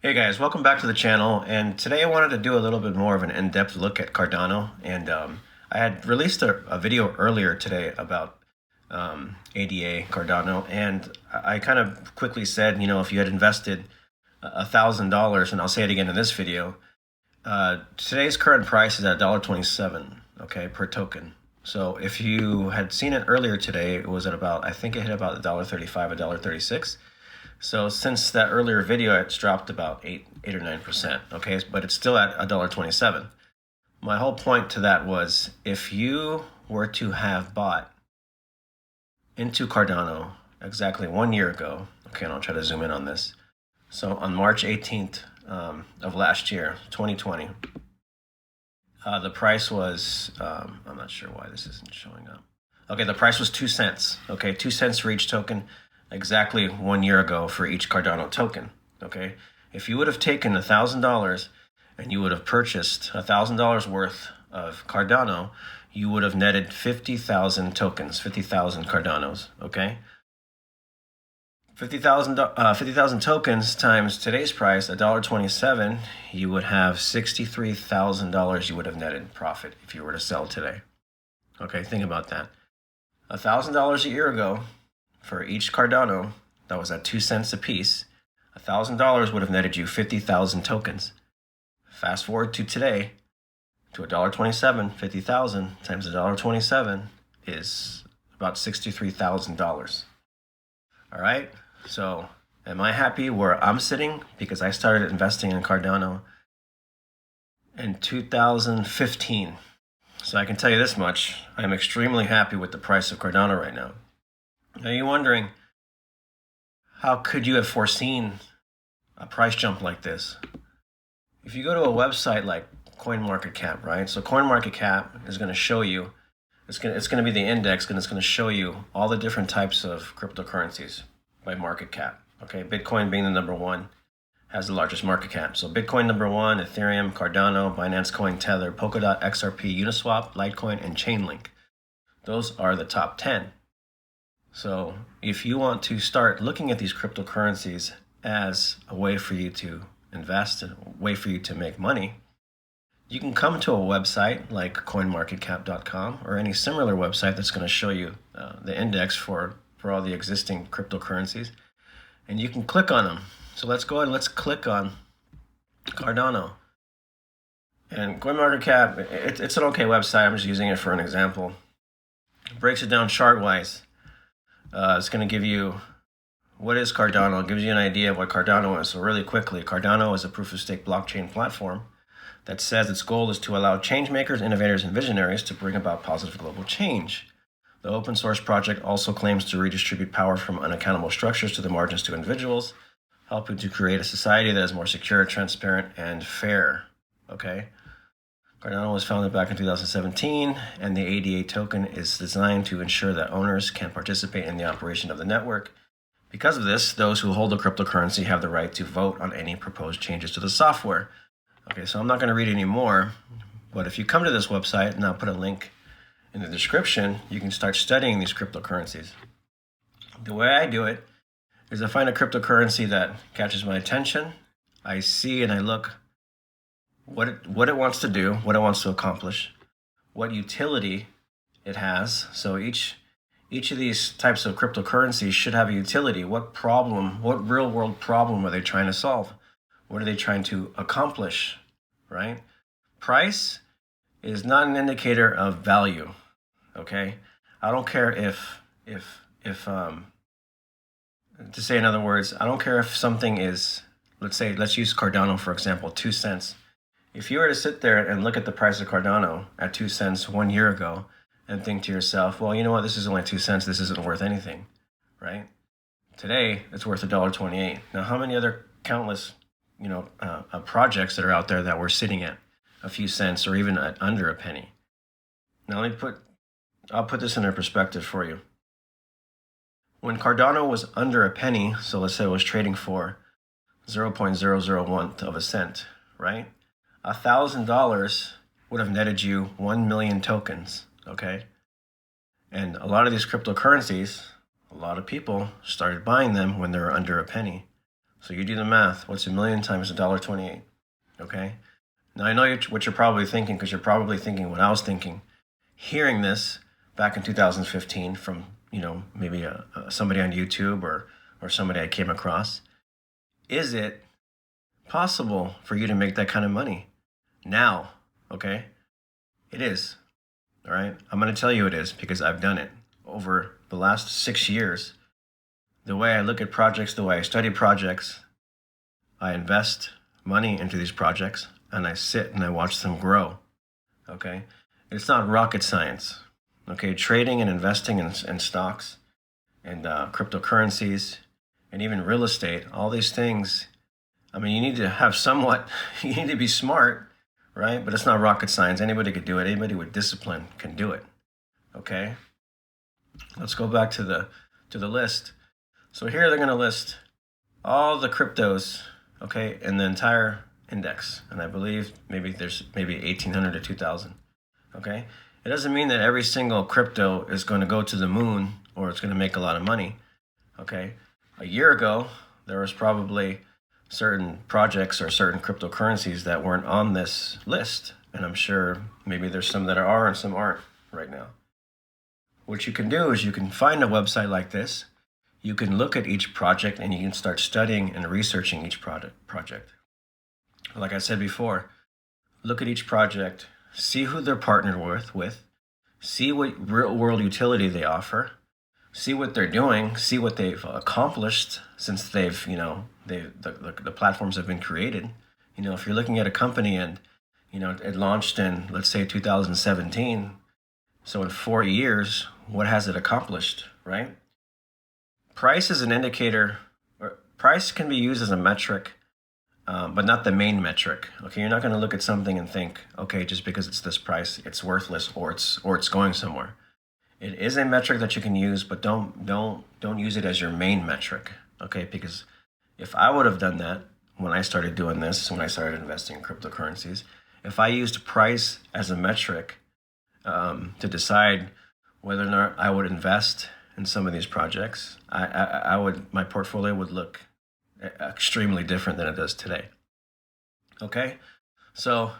Hey guys, welcome back to the channel. And today I wanted to do a little bit more of an in-depth look at Cardano. And I had released a video earlier today about ADA Cardano, and I kind of quickly said, if you had invested $1,000, and I'll say it again in this video, today's current price is at $1.27, okay, per token. So if you had seen it earlier today, it was at about, I think it hit about $1.35, $1.36. So since that earlier video, it's dropped about 8 or 9%, okay? But it's still at $1.27. My whole point to that was, if you were to have bought into Cardano exactly 1 year ago, okay, and I'll try to zoom in on this. So on March 18th of last year, 2020, the price was, I'm not sure why this isn't showing up. Okay, the price was 2 cents, okay? 2 cents for each token. Exactly 1 year ago for each Cardano token, okay? If you would have taken $1,000 and you would have purchased $1,000 worth of Cardano, you would have netted 50,000 tokens, 50,000 Cardanos, okay? 50,000 tokens times today's price, $1.27, you would have $63,000 you would have netted profit if you were to sell today. Okay, think about that. $1,000 a year ago, for each Cardano that was at 2 cents a piece, $1,000 would have netted you 50,000 tokens. Fast forward to today, to $1.27, 50,000 times $1.27 is about $63,000. All right, so am I happy where I'm sitting? Because I started investing in Cardano in 2015. So I can tell you this much, I'm extremely happy with the price of Cardano right now. Now you're wondering, how could you have foreseen a price jump like this? If you go to a website like CoinMarketCap, right? So CoinMarketCap is going to show you, it's going to be the index, and it's going to show you all the different types of cryptocurrencies by market cap. Okay, Bitcoin being the number one, has the largest market cap. So Bitcoin number one, Ethereum, Cardano, Binance Coin, Tether, Polkadot, XRP, Uniswap, Litecoin, and Chainlink. Those are the top 10. So if you want to start looking at these cryptocurrencies as a way for you to invest, a way for you to make money, you can come to a website like coinmarketcap.com or any similar website that's going to show you the index for all the existing cryptocurrencies, and you can click on them. So let's go ahead and let's click on Cardano. And CoinMarketCap, it's an okay website. I'm just using it for an example. It breaks it down chart-wise. It's going to give you what is Cardano. It gives you an idea of what Cardano is. So really quickly, Cardano is a proof-of-stake blockchain platform that says its goal is to allow change makers, innovators, and visionaries to bring about positive global change. The open source project also claims to redistribute power from unaccountable structures to the margins to individuals, helping to create a society that is more secure, transparent, and fair. Okay? Cardano was founded back in 2017, and the ADA token is designed to ensure that owners can participate in the operation of the network. Because of this, those who hold the cryptocurrency have the right to vote on any proposed changes to the software. Okay, so I'm not going to read any more, but if you come to this website, and I'll put a link in the description, you can start studying these cryptocurrencies. The way I do it is I find a cryptocurrency that catches my attention. I see and I look what it wants to do, what it wants to accomplish, what utility it has. So each of these types of cryptocurrencies should have a utility. What problem, what real world problem are they trying to solve? What are they trying to accomplish, right? Price is not an indicator of value, okay? I don't care if to say in other words, I don't care if something is, let's use Cardano for example, 2 cents. If you were to sit there and look at the price of Cardano at 2 cents 1 year ago and think to yourself, well, you know what, this is only 2 cents, this isn't worth anything, right? Today, it's worth $1.28. Now, how many other countless, projects that are out there that were sitting at a few cents or even at under a penny? Now, I'll put this in a perspective for you. When Cardano was under a penny, so let's say it was trading for 0.001 of a cent, right? $1,000 would have netted you 1 million tokens, okay? And a lot of these cryptocurrencies, a lot of people started buying them when they were under a penny. So you do the math. What's a million times $1.28? Okay. Now I know what you're probably thinking, because you're probably thinking what I was thinking, hearing this back in 2015 from maybe somebody on YouTube or somebody I came across. Is it possible for you to make that kind of money now? Okay, it is. All right, I'm going to tell you it is, because I've done it over the last 6 years. The way I look at projects, the way I study projects, I invest money into these projects, and I sit and I watch them grow. Okay, it's not rocket science. Okay, trading and investing in stocks and cryptocurrencies and even real estate, all these things, I mean, you need to have you need to be smart, right? But it's not rocket science. Anybody could do it. Anybody with discipline can do it. Okay, let's go back to the list. So here they're going to list all the cryptos, okay, in the entire index, and I believe there's 1,800 to 2,000. Okay, it doesn't mean that every single crypto is going to go to the moon or it's going to make a lot of money. Okay, a year ago there was probably certain projects or certain cryptocurrencies that weren't on this list, and I'm sure maybe there's some that are and some aren't right now. What you can do is you can find a website like this. You can look at each project and you can start studying and researching each project. Like I said before, look at each project, see who they're partnered with, see what real world utility they offer, see what they're doing, see what they've accomplished since the platforms have been created. If you're looking at a company and it launched in, let's say, 2017, so in 4 years, what has it accomplished, right? Price is an indicator, or price can be used as a metric, but not the main metric. Okay, you're not going to look at something and think, okay, just because it's this price, it's worthless, or it's going somewhere. It is a metric that you can use, but don't use it as your main metric. Okay, because if I would have done that when I started doing this, when I started investing in cryptocurrencies, if I used price as a metric to decide whether or not I would invest in some of these projects, my portfolio would look extremely different than it does today. Okay, so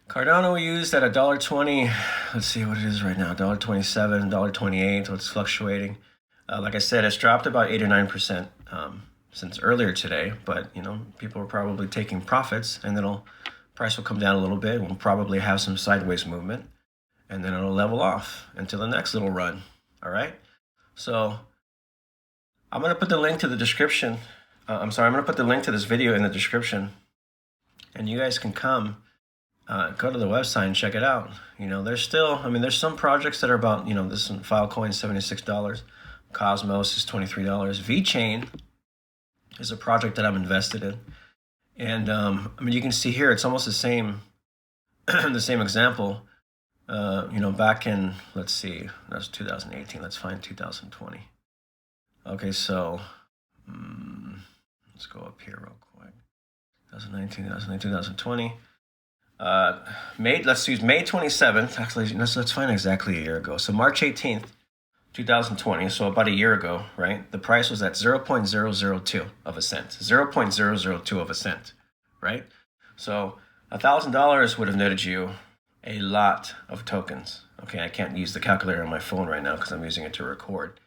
Cardano we used at $1.20. Let's see what it is right now. $1.27, $1.28. So it's fluctuating. Like I said, it's dropped about 8 or 9% since earlier today. But people are probably taking profits, and price will come down a little bit. We'll probably have some sideways movement, and then it'll level off until the next little run. All right, so I'm going to put the link to the description. I'm going to put the link to this video in the description, and you guys can go to the website and check it out. There's some projects that are about, this Filecoin is $76, Cosmos is $23, VeChain is a project that I'm invested in, and you can see here it's almost the same, the same example. Back in, let's see, that's 2018. Let's find 2020. Okay, so let's go up here real quick. 2019, 2020. Let's use May 27th. Actually, let's find exactly a year ago. So March 18th, 2020. So about a year ago, right? The price was at 0.002 of a cent. 0.002 of a cent, right? So $1,000 would have netted you a lot of tokens. Okay, I can't use the calculator on my phone right now because I'm using it to record.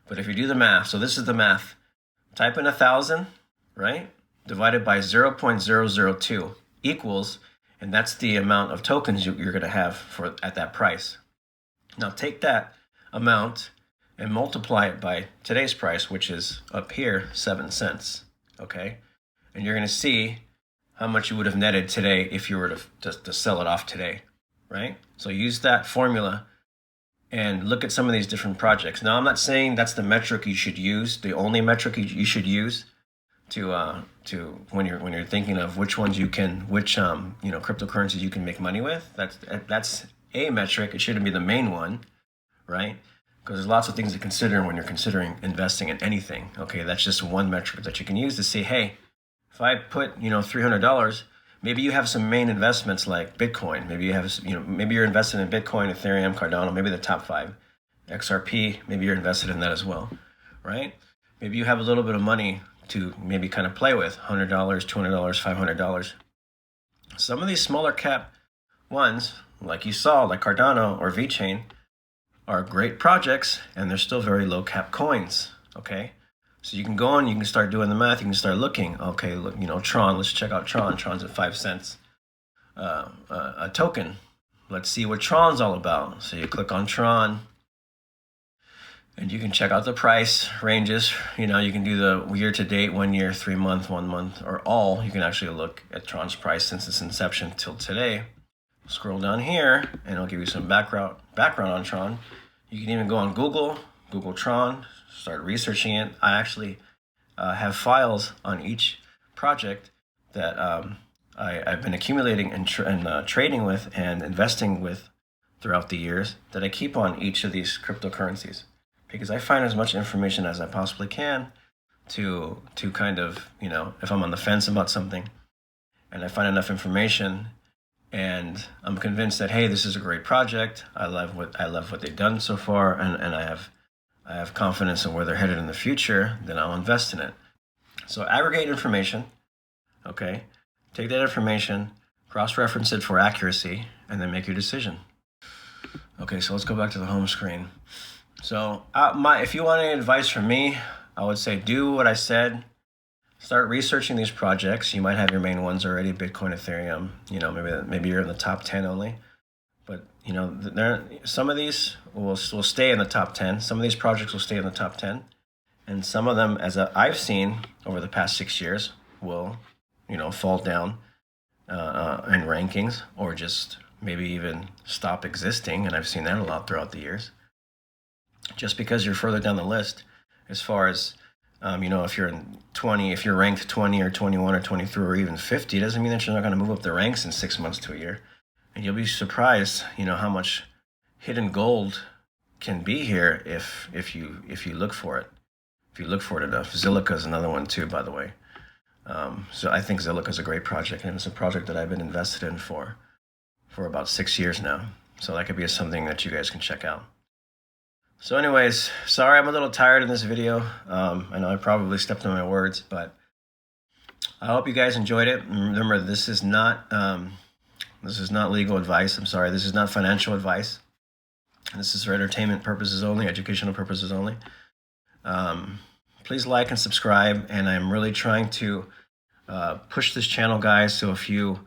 But if you do the math, so this is the math. Type in 1,000, right? Divided by 0.002 equals, and that's the amount of tokens you're going to have at that price. Now take that amount and multiply it by today's price, which is up here, 7 cents. Okay, and you're going to see how much you would have netted today if you were to sell it off today, right? So use that formula and look at some of these different projects. Now, I'm not saying that's the metric you should use, the only metric you should use to when you're thinking of which cryptocurrencies you can make money with. That's a metric. It shouldn't be the main one, right? Because there's lots of things to consider when you're considering investing in anything. Okay, that's just one metric that you can use to say, hey, if I put $300, maybe you have some main investments like Bitcoin. Maybe you have maybe you're invested in Bitcoin, Ethereum, Cardano, maybe the top 5, XRP. Maybe you're invested in that as well, right? Maybe you have a little bit of money to maybe kind of play with. $100, $200, $500. Some of these smaller cap ones, like you saw, like Cardano or VeChain, are great projects, and they're still very low cap coins. Okay, so you can go on, you can start doing the math, you can start looking. Okay, look, Tron. Let's check out Tron. Tron's at 5 cents a token. Let's see what Tron's all about. So you click on Tron, and you can check out the price ranges. You can do the year to date, 1 year, 3 month, 1 month, or all. You can actually look at Tron's price since its inception till today. Scroll down here, and it'll give you some background on Tron. You can even go on Google Tron, start researching it. I actually have files on each project that I've been accumulating and trading with and investing with throughout the years, that I keep on each of these cryptocurrencies, because I find as much information as I possibly can to kind of, if I'm on the fence about something and I find enough information and I'm convinced that, hey, this is a great project, I love what they've done so far, and I have confidence in where they're headed in the future, then I'll invest in it. So aggregate information, okay? Take that information, cross-reference it for accuracy, and then make your decision. Okay, so let's go back to the home screen. So if you want any advice from me, I would say do what I said. Start researching these projects. You might have your main ones already, Bitcoin, Ethereum. Maybe you're in the top 10 only. But some of these will stay in the top 10. Some of these projects will stay in the top 10. And some of them, as I've seen over the past 6 years, will fall down in rankings, or just maybe even stop existing. And I've seen that a lot throughout the years. Just because you're further down the list, as far as if you're in 20, if you're ranked 20 or 21 or 23 or even 50, it doesn't mean that you're not going to move up the ranks in 6 months to a year. And you'll be surprised, how much hidden gold can be here if you look for it. If you look for it enough. Zilliqa is another one too, by the way. So I think Zilliqa is a great project, and it's a project that I've been invested in for about 6 years now. So that could be something that you guys can check out. So anyways, sorry I'm a little tired in this video. I know I probably stepped on my words, but I hope you guys enjoyed it. Remember, this is not legal advice. I'm sorry, this is not financial advice. This is for entertainment purposes only, educational purposes only. Please like and subscribe, and I'm really trying to push this channel, guys. So if you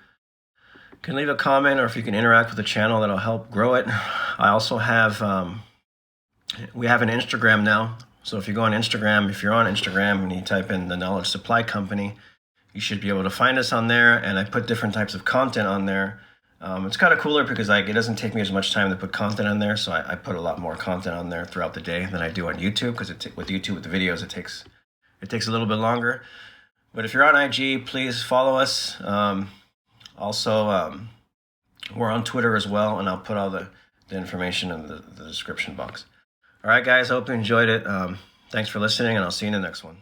can leave a comment, or if you can interact with the channel, that'll help grow it. I also have we have an Instagram now. So if you go on Instagram, if you're on Instagram and you type in The Knowledge Supply Company, you should be able to find us on there. And I put different types of content on there. It's kind of cooler because it doesn't take me as much time to put content on there. So I put a lot more content on there throughout the day than I do on YouTube, because with YouTube, with the videos, it takes a little bit longer. But if you're on IG, please follow us. Also, we're on Twitter as well, and I'll put all the information in the description box. All right, guys, hope you enjoyed it. Thanks for listening, and I'll see you in the next one.